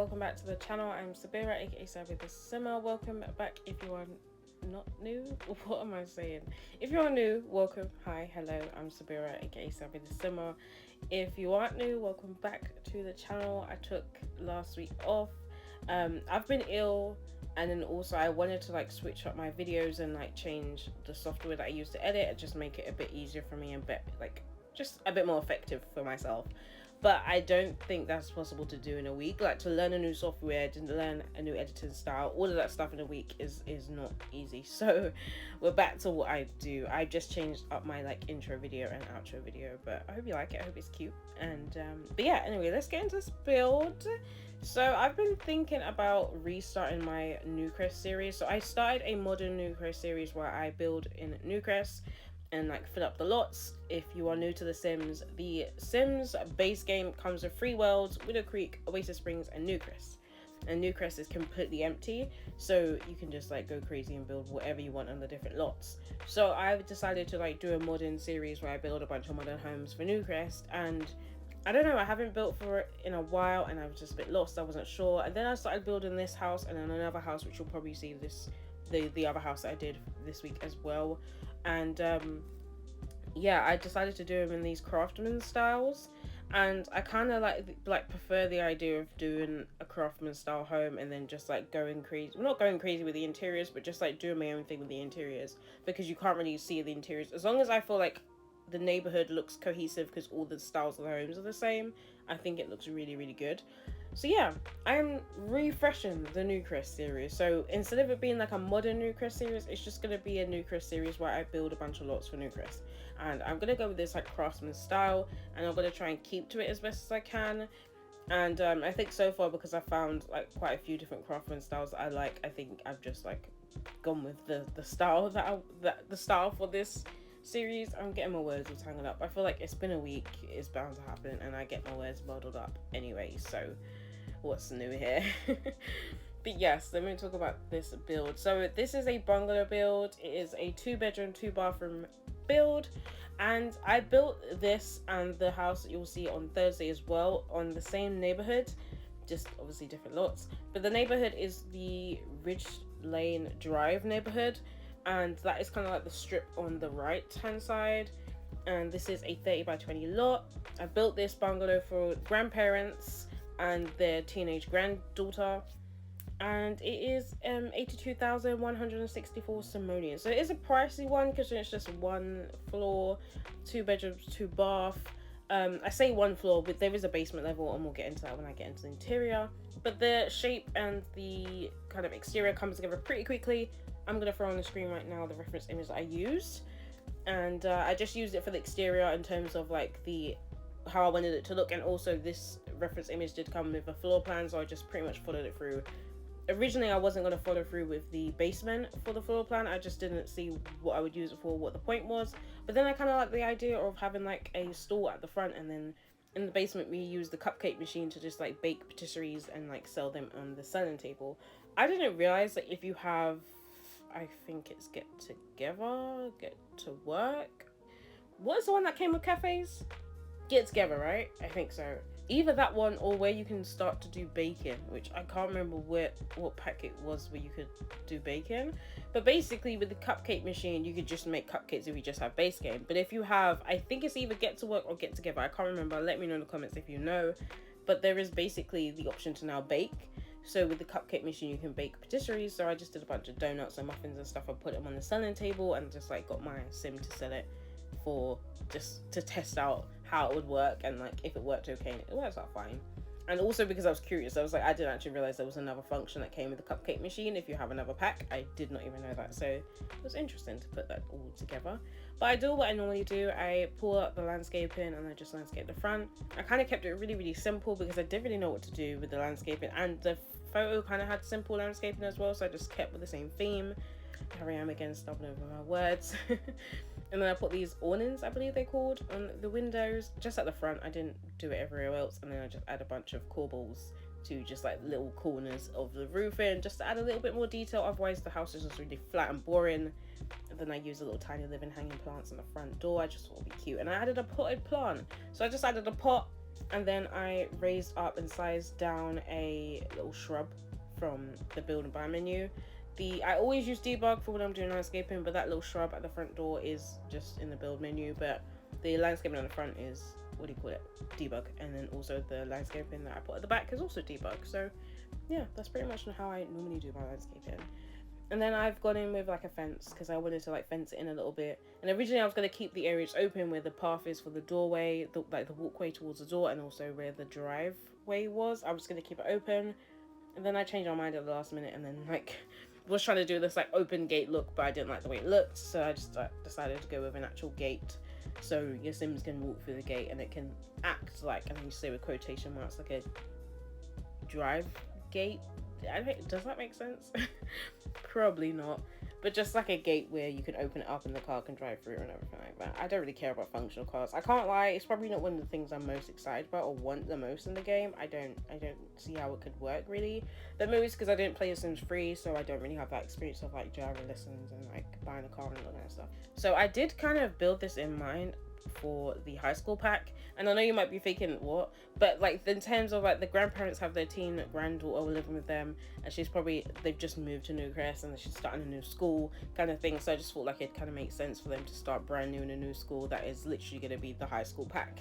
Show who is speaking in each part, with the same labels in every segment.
Speaker 1: welcome back to the channel. I'm Sabyra, aka Sabythesimmer. Welcome back if you are not new. What am I saying? If you are new, welcome. Hi, hello, I'm Sabyra, aka Sabythesimmer. If you aren't new, welcome back to the channel. I took last week off. I've been ill, and then also I wanted to like switch up my videos and like change the software that I use to edit and just make it a bit easier for me and just a bit more effective for myself. But I don't think that's possible to do in a week. Like, to learn a new software, to learn a new editing style, all of that stuff in a week is not easy. So we're back to what I do. I just changed up my like intro video and outro video, but I hope you like it. I hope it's cute. And but yeah, anyway, let's get into this build. So I've been thinking about restarting my Newcrest series. So I started a modern Newcrest series where I build in Newcrest and like fill up the lots. If you are new to the Sims base game comes with 3 worlds: Widow Creek, Oasis Springs, and Newcrest. And Newcrest is completely empty, so you can just like go crazy and build whatever you want on the different lots. So I've decided to like do a modern series where I build a bunch of modern homes for Newcrest, and I don't know, I haven't built for it in a while and I was just a bit lost. I wasn't sure, and then I started building this house and then another house, which you'll probably see the other house that I did this week as well. And yeah, I decided to do them in these craftsman styles, and I kind of like prefer the idea of doing a craftsman style home and then just like going crazy, well, not going crazy with the interiors, but just like doing my own thing with the interiors, because you can't really see the interiors. As long as I feel like the neighborhood looks cohesive because all the styles of the homes are the same, I think it looks really, really good. So yeah, I'm refreshing the Newcrest series. So instead of it being like a modern Newcrest series, it's just going to be a Newcrest series where I build a bunch of lots for Newcrest. And I'm going to go with this like craftsman style, and I'm going to try and keep to it as best as I can. And I think so far, because I found like quite a few different craftsman styles that I like, I think I've just like gone with the style the style for this series. I'm getting my words all tangled up. I feel like it's been a week, it's bound to happen, and I get my words muddled up anyway, so what's new here? But yes, let me talk about this build. So this is a bungalow build. It is a 2-bedroom 2-bathroom build, and I built this and the house that you'll see on Thursday as well on the same neighborhood, just obviously different lots, but the neighborhood is the Ridge Lane Drive neighborhood, and that is kind of like the strip on the right hand side. And this is a 30 by 20 lot. I built this bungalow for grandparents and their teenage granddaughter, and it is 82,164 simoleons. So it is a pricey one because it's just 1 floor, 2 bedrooms, 2 bath. I say 1 floor, but there is a basement level, and we'll get into that when I get into the interior. But the shape and the kind of exterior comes together pretty quickly. I'm going to throw on the screen right now the reference image that I used, and I just used it for the exterior in terms of like how I wanted it to look, and also this reference image did come with a floor plan, so I just pretty much followed it through. Originally I wasn't going to follow through with the basement for the floor plan, I just didn't see what I would use it for, what the point was. But then I kind of like the idea of having like a stall at the front, and then in the basement we use the cupcake machine to just like bake patisseries and like sell them on the selling table. I didn't realize that if you have, I think it's Get to Work. What is the one that came with cafes? Get Together, right? I think so. Either that one or where you can start to do baking, which I can't remember what pack it was where you could do baking. But basically with the cupcake machine, you could just make cupcakes if you just have base game. But if you have, I think it's either Get to Work or Get Together, I can't remember. Let me know in the comments if you know. But there is basically the option to now bake. So with the cupcake machine, you can bake patisseries. So I just did a bunch of donuts and muffins and stuff. I put them on the selling table and just like got my sim to sell it for, just to test out how it would work, and like if it worked okay. And it works out fine. And also because I was curious, I was like, I didn't actually realize there was another function that came with the cupcake machine if you have another pack. I did not even know that, so it was interesting to put that all together. But I do what I normally do. I pull up the landscaping and I just landscape the front. I kind of kept it really, really simple because I didn't really know what to do with the landscaping, and the photo kind of had simple landscaping as well, so I just kept with the same theme. Here I am again, stumbling over my words. And then I put these awnings, I believe they're called, on the windows just at the front. I didn't do it everywhere else. And then I just add a bunch of corbels to just like little corners of the roofing, just to add a little bit more detail. Otherwise the house is just really flat and boring. And then I use a little tiny living hanging plants on the front door. I just thought it would be cute. And I added a potted plant. So I just added a pot And then I raised up and sized down a little shrub from the build and buy menu. I always use debug for when I'm doing landscaping, but that little shrub at the front door is just in the build menu. But the landscaping on the front is, what do you call it, debug. And then also the landscaping that I put at the back is also debug. So yeah, that's pretty much how I normally do my landscaping. And then I've gone in with like a fence because I wanted to like fence it in a little bit. And originally I was going to keep the areas open where the path is for the doorway, like the walkway towards the door, and also where the driveway was. I was going to keep it open. And then I changed my mind at the last minute, and then like was trying to do this like open gate look, but I didn't like the way it looked, so I just decided to go with an actual gate, so your Sims can walk through the gate and it can act like, and you say with quotation marks, like a drive gate. Does that make sense? Probably not, but just like a gate where you can open it up and the car can drive through and everything like that. I don't really care about functional cars. I can't lie, it's probably not one of the things I'm most excited about or want the most in the game. I don't see how it could work really, but maybe it's because I didn't play The Sims 3, so I don't really have that experience of like driving lessons and like buying a car and all that stuff. So I did kind of build this in mind for the high school pack, and I know you might be thinking what, but like in terms of like the grandparents have their teen granddaughter living with them, and they've just moved to Newcrest and she's starting a new school kind of thing, so I just thought like it kind of makes sense for them to start brand new in a new school that is literally going to be the high school pack.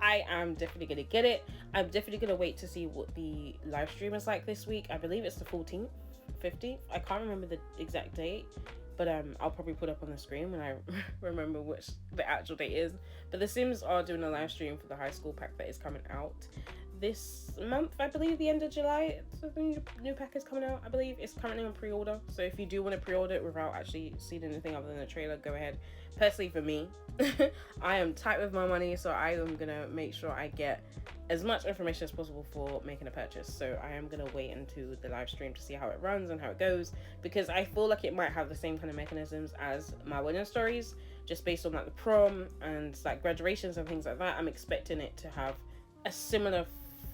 Speaker 1: I am definitely going to get it. I'm definitely going to wait to see what the live stream is like this week. I believe it's the 14th, 15th, I can't remember the exact date, but I'll probably put up on the screen when I remember which the actual date is. But The Sims are doing a live stream for the high school pack that is coming out this month, I believe, the end of July. So the new pack is coming out, I believe. It's currently on pre-order, so if you do want to pre-order it without actually seeing anything other than the trailer, go ahead. Personally, for me, I am tight with my money, so I am gonna make sure I get as much information as possible for making a purchase. So I am gonna wait into the live stream to see how it runs and how it goes, because I feel like it might have the same kind of mechanisms as my wedding stories, just based on like the prom and like graduations and things like that. I'm expecting it to have a similar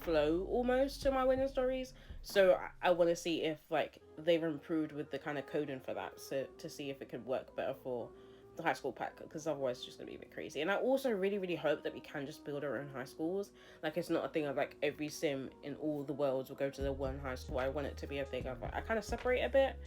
Speaker 1: flow almost to my wedding stories, so I want to see if like they've improved with the kind of coding for that, so to see if it could work better for the high school pack, because otherwise it's just gonna be a bit crazy. And I also really hope that we can just build our own high schools. Like, it's not a thing of like every sim in all the worlds will go to the one high school. I want it to be a thing of like I kind of separate a bit.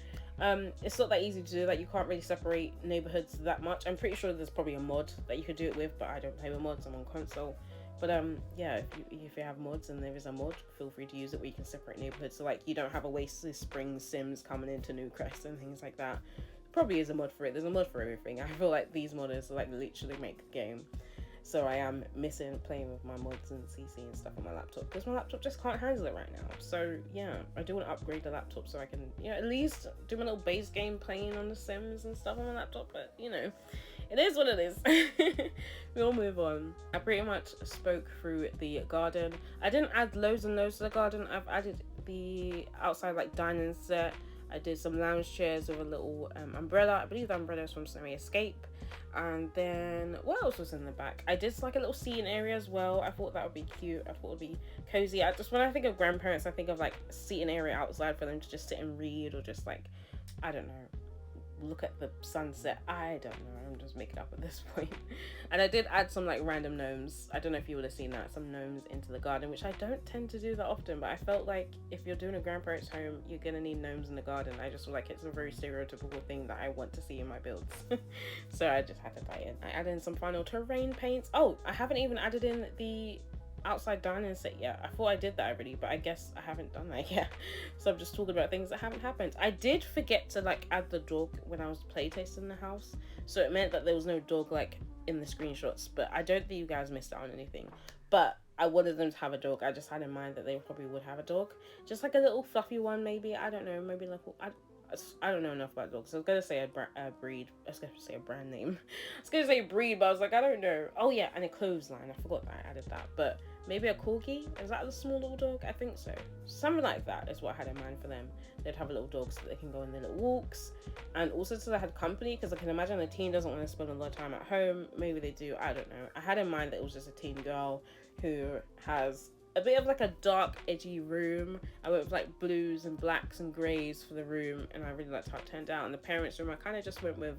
Speaker 1: It's not that easy to do. Like, you can't really separate neighborhoods that much. I'm pretty sure there's probably a mod that you could do it with, but I don't play with mods. I'm on console. But yeah, if you have mods and there is a mod, feel free to use it where you can separate neighborhoods, so like you don't have a Wasted Spring Sims coming into Newcrest and things like that. Probably is a mod for it. There's a mod for everything. I feel like these modders like literally make the game. So I am missing playing with my mods and CC and stuff on my laptop, because my laptop just can't handle it right now. So yeah, I do want to upgrade the laptop so I can, you know, at least do my little base game playing on the Sims and stuff on my laptop. But you know, it is what it is. We'll move on. I pretty much spoke through the garden. I didn't add loads and loads to the garden. I've added the outside like dining set. I did some lounge chairs with a little umbrella. I believe the umbrella is from Snowy Escape. And then what else was in the back? I did like a little seating area as well. I thought that would be cute. I thought it would be cozy. When I think of grandparents, I think of like seating area outside for them to just sit and read, or just like, I don't know, look at the sunset. I don't know, I'm just making up at this point. And I did add some like random gnomes. I don't know if you would have seen that, some gnomes into the garden, which I don't tend to do that often, but I felt like if you're doing a grandparent's home, you're gonna need gnomes in the garden. I just feel like it's a very stereotypical thing that I want to see in my builds. So I just had to tie in. I added in some final terrain paints. Oh, I haven't even added in the outside dining set yet. I thought I did that already, but I guess I haven't done that yet. So I'm just talking about things that haven't happened. I did forget to like add the dog when I was playtesting the house, so it meant that there was no dog like in the screenshots, but I don't think you guys missed out on anything. But I wanted them to have a dog. I just had in mind that they probably would have a dog, just like a little fluffy one, maybe. I don't know, maybe like I don't know enough about dogs. I was gonna say a breed. I was gonna say a brand name. I was gonna say breed, but I was like, I don't know. Oh yeah, and a clothesline. I forgot that I added that. But maybe a corgi? Is that a small little dog? I think so. Something like that is what I had in mind for them. They'd have a little dog so that they can go on their little walks, and also so they had company, because I can imagine a teen doesn't want to spend a lot of time at home. Maybe they do. I don't know. I had in mind that it was just a teen girl who has a bit of like a dark, edgy room. I went with like blues and blacks and greys for the room, and I really liked how it turned out. And the parents' room, I kind of just went with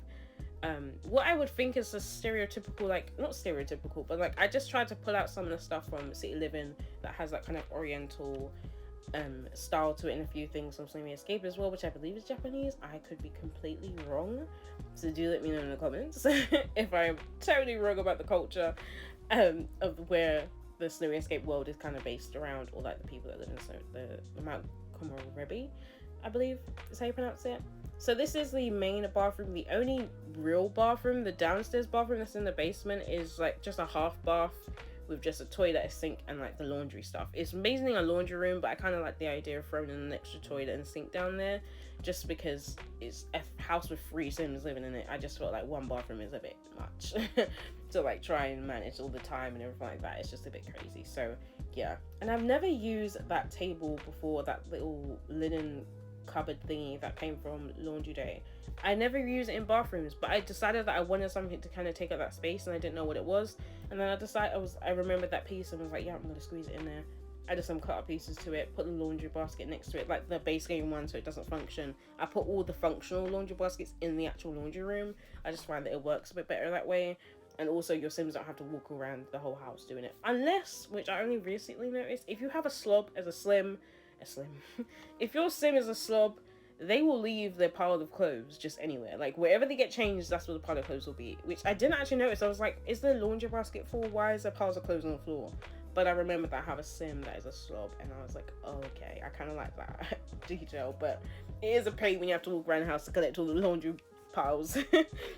Speaker 1: what I would think is a stereotypical, like, not stereotypical, but like I just tried to pull out some of the stuff from City Living that has that kind of oriental style to it, and a few things from Snowy Escape as well, which I believe is Japanese. I could be completely wrong, so do let me know in the comments if I'm totally wrong about the culture of where the Snowy Escape world is kind of based around, or like the people that live in the Mount Komorebi, I believe is how you pronounce it. So this is the main bathroom. The only real bathroom, the downstairs bathroom that's in the basement, is like just a half bath with just a toilet, a sink, and like the laundry stuff. It's amazing a laundry room, but I kind of like the idea of throwing in an extra toilet and sink down there, just because it's a house with 3 Sims living in it. I just felt like one bathroom is a bit much to like try and manage all the time and everything like that. It's just a bit crazy. So yeah, and I've never used that table before, that little linen cupboard thingy that came from Laundry Day. I never use it in bathrooms, but I decided that I wanted something to kind of take up that space, and I didn't know what it was. And then I remembered that piece and was like, yeah, I'm gonna squeeze it in there. I did some cut up pieces to it, put the laundry basket next to it, like the base game one, so it doesn't function. I put all the functional laundry baskets in the actual laundry room. I just find that it works a bit better that way. And also your Sims don't have to walk around the whole house doing it. Unless, which I only recently noticed, if you have a slob as a slim, if your Sim is a slob, they will leave their pile of clothes just anywhere. Like wherever they get changed, that's where the pile of clothes will be. Which I didn't actually notice. I was like, is the laundry basket full? Why is there piles of clothes on the floor? But I remembered that I have a Sim that is a slob, and I was like, oh, okay, I kind of like that detail. But it is a pain when you have to walk around the house to collect all the laundry piles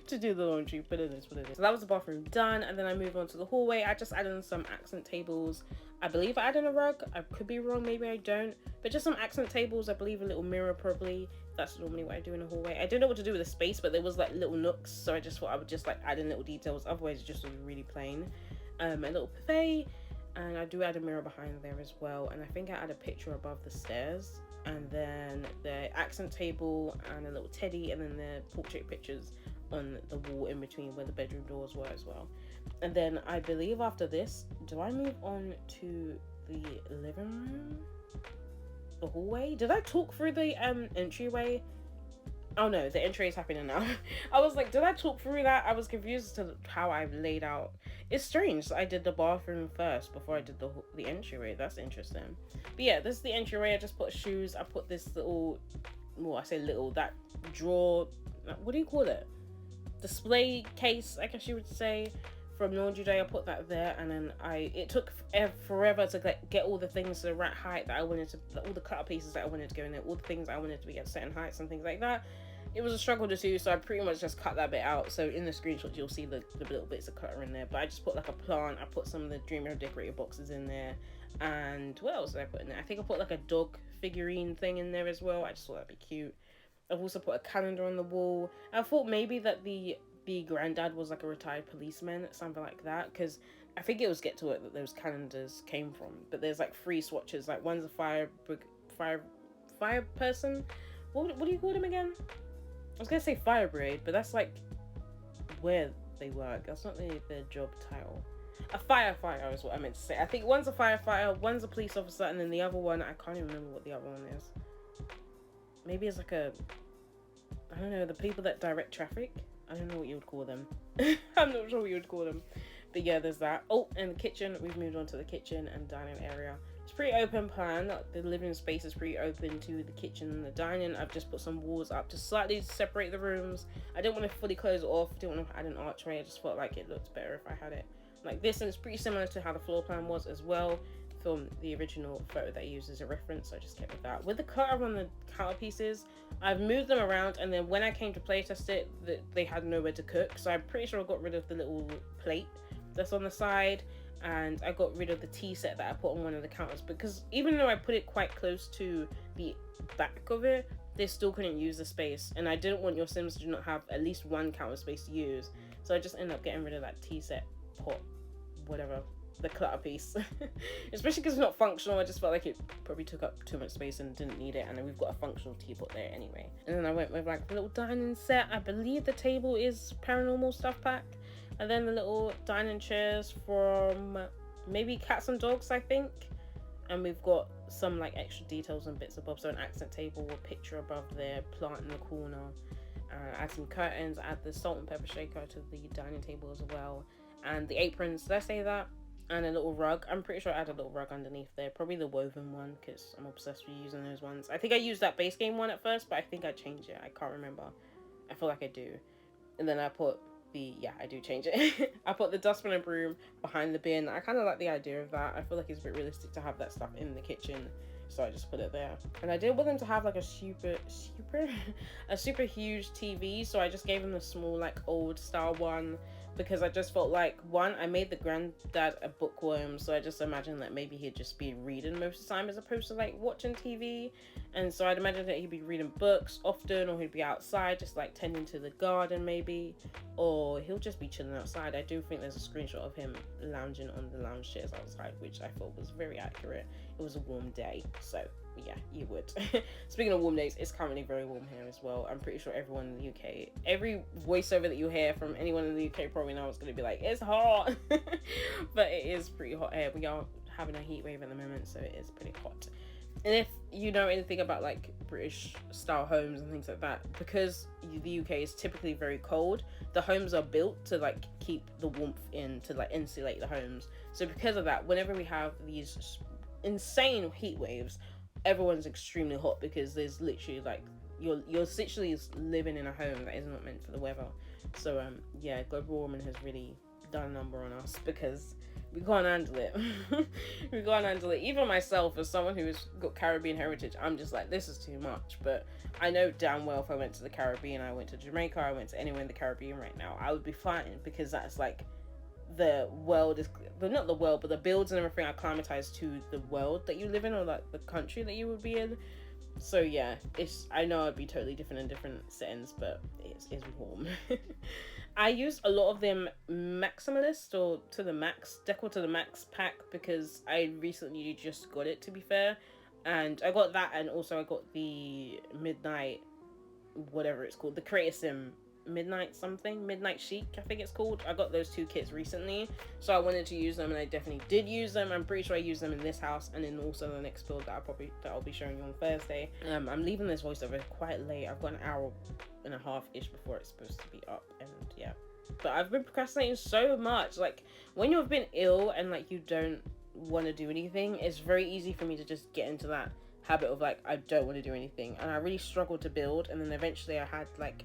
Speaker 1: to do the laundry, but it is what it is. So that was the bathroom done, and then I moved on to the hallway. I just added in some accent tables. I believe I added a rug. I could be wrong, maybe I don't, but just some accent tables. I believe a little mirror, probably. That's normally what I do in a hallway. I didn't know what to do with the space, but there was like little nooks, so I just thought I would just like add in little details. Otherwise it just was really plain. A little buffet, and I do add a mirror behind there as well, and I think I add a picture above the stairs, and then the accent table and a little teddy, and then the portrait pictures on the wall in between where the bedroom doors were as well. And then I believe after this, do I move on to the living room? The hallway? Did I talk through the entryway? Oh no, the entry is happening now. I was like, did I talk through that? I was confused to how I've laid out. It's strange that I did the bathroom first before I did the entryway. That's interesting. But yeah, this is the entryway. I just put shoes. I put this little, well, I say little, that drawer, what do you call it? Display case, I guess you would say, from Laundry Day. I put that there, and then it took forever to get all the things to the right height that I wanted to, all the cut pieces that I wanted to go in there, all the things I wanted to be at certain heights and things like that. It was a struggle to do, so I pretty much just cut that bit out. So in the screenshots you'll see the little bits of clutter in there, but I just put like a plant. I put some of the Dreamer decorator boxes in there, and what else did I put in there? I think I put like a dog figurine thing in there as well. I just thought that'd be cute. I've also put a calendar on the wall. I thought maybe that the granddad was like a retired policeman, something like that, because I think it was Get to It that those calendars came from. But there's like 3 swatches, like one's a fire person. What do you call them again? I was gonna say fire brigade, but that's like where they work. That's not their job title. A firefighter is what I meant to say. I think one's a firefighter, one's a police officer, and then the other one, I can't even remember what the other one is. Maybe it's like a, I don't know, the people that direct traffic? I don't know what you would call them. I'm not sure what you would call them. But yeah, there's that. Oh, and the kitchen. We've moved on to the kitchen and dining area. It's pretty open plan. The living space is pretty open to the kitchen and the dining. I've just put some walls up to slightly separate the rooms. I didn't want to fully close it off. Didn't want to add an archway. I just felt like it looked better if I had it like this. And it's pretty similar to how the floor plan was as well from the original photo that I used as a reference. So I just kept with that. With the cutter on the counter pieces, I've moved them around, and then when I came to playtest it, they had nowhere to cook. So I'm pretty sure I got rid of the little plate that's on the side, and I got rid of the tea set that I put on one of the counters, because even though I put it quite close to the back of it, they still couldn't use the space, and I didn't want your Sims to not have at least one counter space to use. So I just ended up getting rid of that tea set pot, whatever, the clutter piece. Especially because it's not functional. I just felt like it probably took up too much space and didn't need it, and then we've got a functional teapot there anyway. And then I went with like the little dining set. I believe the table is Paranormal Stuff Pack, and then the little dining chairs from maybe Cats and Dogs, I think. And we've got some like extra details and bits and bobs. So an accent table, a picture above there, plant in the corner, Add some curtains, add the salt and pepper shaker to the dining table as well, and the aprons, did I say that? And a little rug. I'm pretty sure I added a little rug underneath there, probably the woven one, because I'm obsessed with using those ones. I think I used that base game one at first, but I think I changed it. I can't remember. I feel like I do. And then I put I do change it. I put the dustbin and broom behind the bin. I kind of like the idea of that. I feel like it's a bit realistic to have that stuff in the kitchen, so I just put it there. And I did want them to have like a super huge TV, so I just gave them a small like old style one, because I just felt like, one, I made the granddad a bookworm, so I just imagined that maybe he'd just be reading most of the time as opposed to like watching TV. And so I'd imagine that he'd be reading books often, or he'd be outside just like tending to the garden maybe, or he'll just be chilling outside. I do think there's a screenshot of him lounging on the lounge chairs outside, which I thought was very accurate. It was a warm day, so yeah, you would. Speaking of warm days, it's currently very warm here as well. I'm pretty sure everyone in the UK, every voiceover that you hear from anyone in the UK probably now is going to be like, it's hot. But it is pretty hot here. We are having a heat wave at the moment, so it is pretty hot. And if you know anything about like British style homes and things like that, because the UK is typically very cold, the homes are built to like keep the warmth in, to like insulate the homes. So because of that, whenever we have these insane heat waves, everyone's extremely hot, because there's literally like you're literally living in a home that is not meant for the weather. So yeah, global warming has really done a number on us, because we can't handle it. We can't handle it. Even myself, as someone who's got Caribbean heritage, I'm just like, this is too much. But I know damn well if I went to the Caribbean, I went to Jamaica, I went to anywhere in the Caribbean right now, I would be fine, because that's like the world is, but not the world, but the builds and everything are climatized to the world that you live in, or like the country that you would be in. So yeah, I know it'd be totally different in different settings, but it's warm. I used a lot of them maximalist, or to the max, decor to the max pack, because I recently just got it, to be fair. And I got that, and also I got the midnight, whatever it's called, the Creator Sim midnight chic, I think it's called. I got those two kits recently, so I wanted to use them, and I definitely did use them. I'm pretty sure I used them in this house, and then also the next build that I'll be showing you on Thursday. I'm leaving this voiceover quite late. I've got an hour and a half ish before it's supposed to be up, and yeah, but I've been procrastinating so much. Like, when you've been ill and like you don't want to do anything, it's very easy for me to just get into that habit of like, I don't want to do anything, and I really struggled to build. And then eventually I had like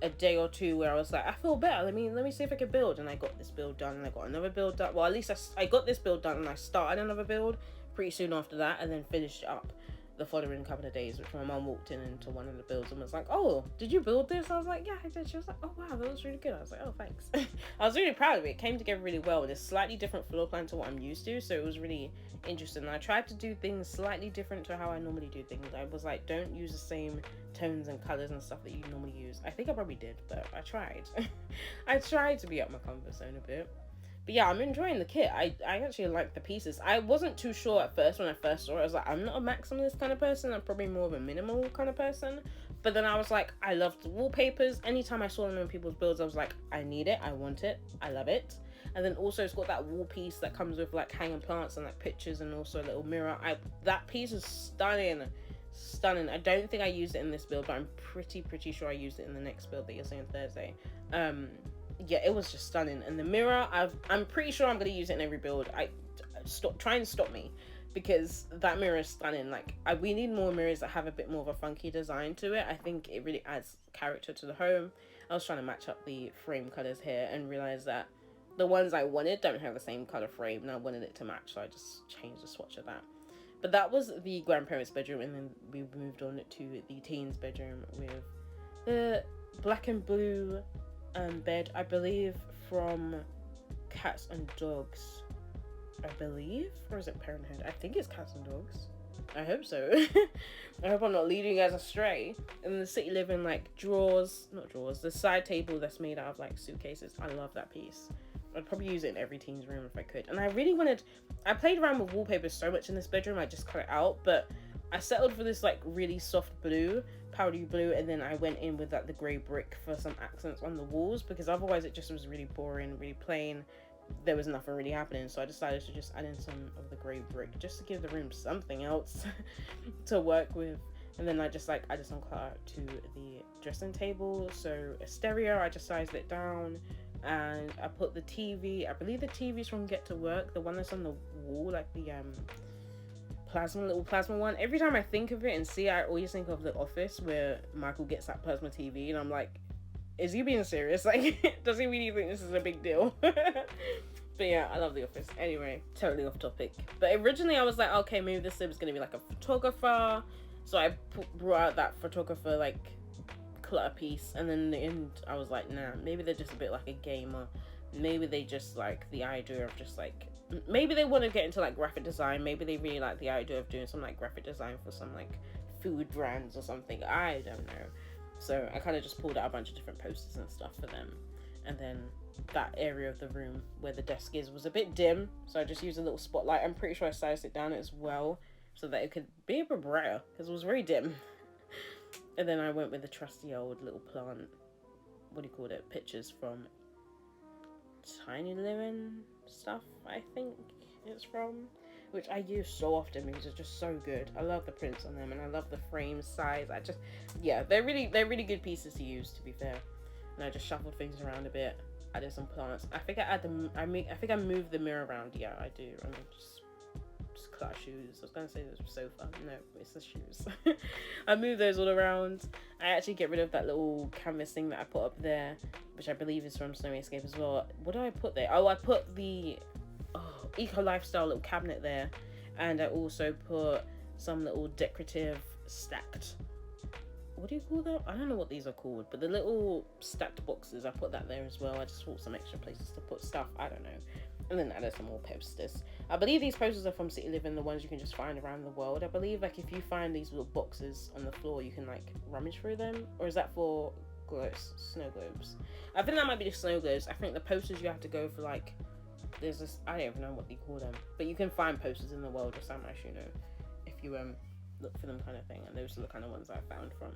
Speaker 1: a day or two where I was like, I feel better, let me see if I can build. And I got this build done, and I got another build done. Well, at least I got this build done, and I started another build pretty soon after that, and then finished up the following couple of days, which my mum walked into one of the builds and was like, oh, did you build this? I was like, yeah, I did. She was like, oh wow, that was really good. I was like, oh, thanks. I was really proud of it. It came together really well, with a slightly different floor plan to what I'm used to, so it was really interesting. And I tried to do things slightly different to how I normally do things. I was like, don't use the same tones and colors and stuff that you normally use. I think I probably did, but I tried. I tried to be up my comfort zone a bit. But yeah, I'm enjoying the kit. I actually like the pieces. I wasn't too sure at first when I first saw it. I was like, I'm not a maximalist kind of person. I'm probably more of a minimal kind of person. But then I was like, I love the wallpapers. Anytime I saw them in people's builds, I was like, I need it. I want it. I love it. And then also it's got that wall piece that comes with like hanging plants and like pictures, and also a little mirror. That piece is stunning. Stunning. I don't think I used it in this build, but I'm pretty sure I used it in the next build that you'll see on Thursday. Yeah, it was just stunning. And the mirror, I'm pretty sure I'm gonna use it in every build. Try and stop me, because that mirror is stunning. Like, we need more mirrors that have a bit more of a funky design to it. I think it really adds character to the home. I was trying to match up the frame colors here and realized that the ones I wanted don't have the same color frame, and I wanted it to match, so I just changed the swatch of that. But that was the grandparents' bedroom, and then we moved on to the teens' bedroom with the black and blue bed, I believe from Cats and Dogs, I believe, or is it Parenthood? I think it's Cats and Dogs. I hope so. I hope I'm not leading you guys astray. And the City Living, like, the side table that's made out of like suitcases. I love that piece. I'd probably use it in every teen's room if I could. And I played around with wallpaper so much in this bedroom, I just cut it out, but I settled for this like really soft blue, powdery blue, and then I went in with like the grey brick for some accents on the walls, because otherwise it just was really boring, really plain. There was nothing really happening, so I decided to just add in some of the grey brick just to give the room something else to work with. And then I just added some clutter to the dressing table. So a stereo, I just sized it down, and I put the TV. I believe the TV's from Get to Work, the one that's on the wall, like the little plasma one. Every time I think of it and see it, I always think of The Office, where Michael gets that plasma TV, and I'm like, is he being serious? Like, does he really think this is a big deal? But yeah, I love The Office. Anyway, totally off topic. But originally I was like, okay, maybe this was gonna be like a photographer. So I brought out that photographer like clutter piece, and then in the end I was like, nah, maybe they're just a bit like a gamer. Maybe they just like the idea of just like, maybe they want to get into like graphic design. Maybe they really like the idea of doing some like graphic design for some like food brands or something. I don't know. So I kind of just pulled out a bunch of different posters and stuff for them. And then that area of the room where the desk is was a bit dim, so I just used a little spotlight. I'm pretty sure I sized it down as well so that it could be a bit brighter, because it was very dim. And then I went with the trusty old little plant, what do you call it, pictures from Tiny Living stuff, I think it's from, which I use so often because it's just so good. I love the prints on them, and I love the frame size. Yeah, they're really good pieces to use, to be fair. And I just shuffled things around a bit, added some plants. I think I moved the mirror around. Yeah, I do. I'm just clutter shoes. I was gonna say this was sofa. No, it's the shoes. I moved those all around. I actually get rid of that little canvas thing that I put up there, which I believe is from Snowy Escape as well. What do I put there? Oh, I put the eco lifestyle little cabinet there, and I also put some little decorative stacked, what do you call that? I don't know what these are called, but the little stacked boxes, I put that there as well. I just thought some extra places to put stuff, I don't know. And then added some more posters. I believe these posters are from City Living, the ones you can just find around the world. I believe like if you find these little boxes on the floor, you can like rummage through them. Or is that for snow globes? I think that might be the snow globes. I think the posters you have to go for like, there's this, I don't even know what they call them, but you can find posters in the world, just I'm actually know, if you look for them, kind of thing. And those are the kind of ones I found from,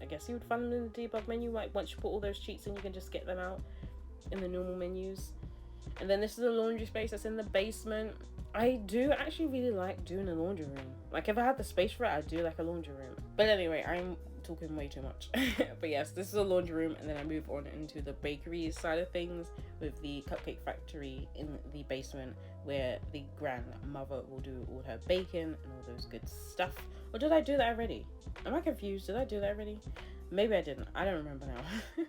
Speaker 1: I guess you would find them in the debug menu. Like once you put all those cheats in, you can just get them out in the normal menus. And then this is a laundry space that's in the basement. I do actually really like doing a laundry room. Like if I had the space for it, I'd do like a laundry room. But anyway, I'm talking way too much. But yes, this is a laundry room, and then I move on into the bakery side of things with the cupcake factory in the basement, where the grandmother will do all her baking and all those good stuff. Or did I do that already? Am I confused? Did I do that already? Maybe I didn't. I don't remember now.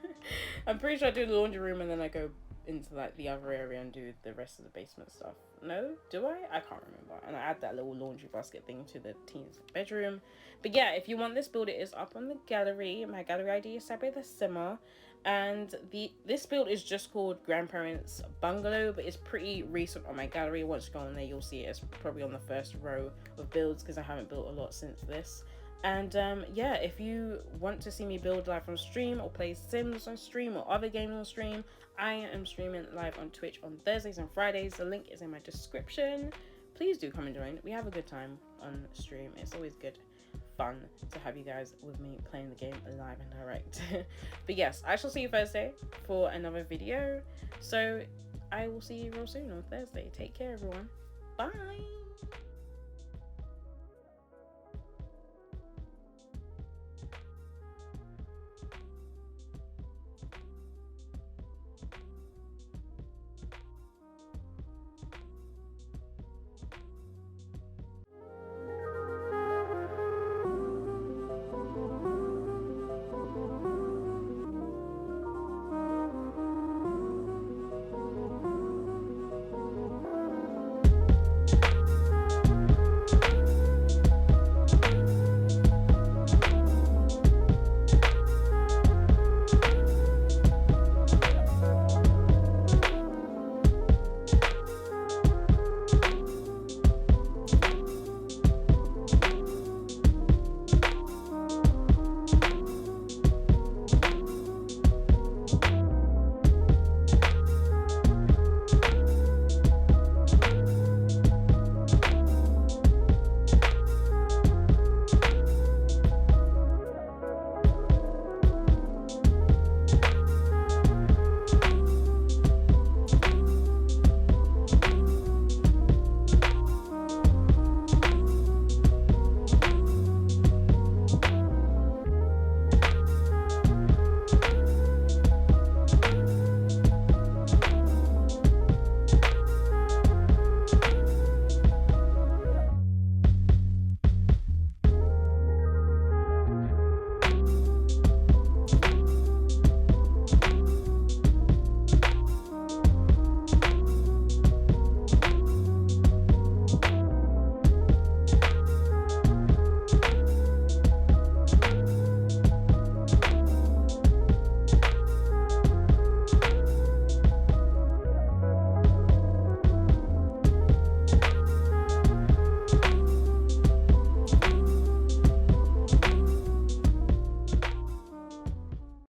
Speaker 1: I'm pretty sure I do the laundry room and then I go into like the other area and do the rest of the basement stuff. No? Do I? I can't remember. And I add that little laundry basket thing to the teen's bedroom. But yeah, if you want this build, it is up on the gallery. My gallery ID is Sabythesimmer. And this build is just called Grandparent's Bungalow, but it's pretty recent on my gallery. Once you go on there, you'll see it's probably on the first row of builds, because I haven't built a lot since this. And yeah, if you want to see me build live on stream or play Sims on stream or other games on stream, I am streaming live on Twitch on Thursdays and Fridays. The link is in my description. Please do come and join. We have a good time on stream. It's always good fun to have you guys with me playing the game live and direct. But yes, I shall see you Thursday for another video. So I will see you real soon on Thursday. Take care, everyone. Bye.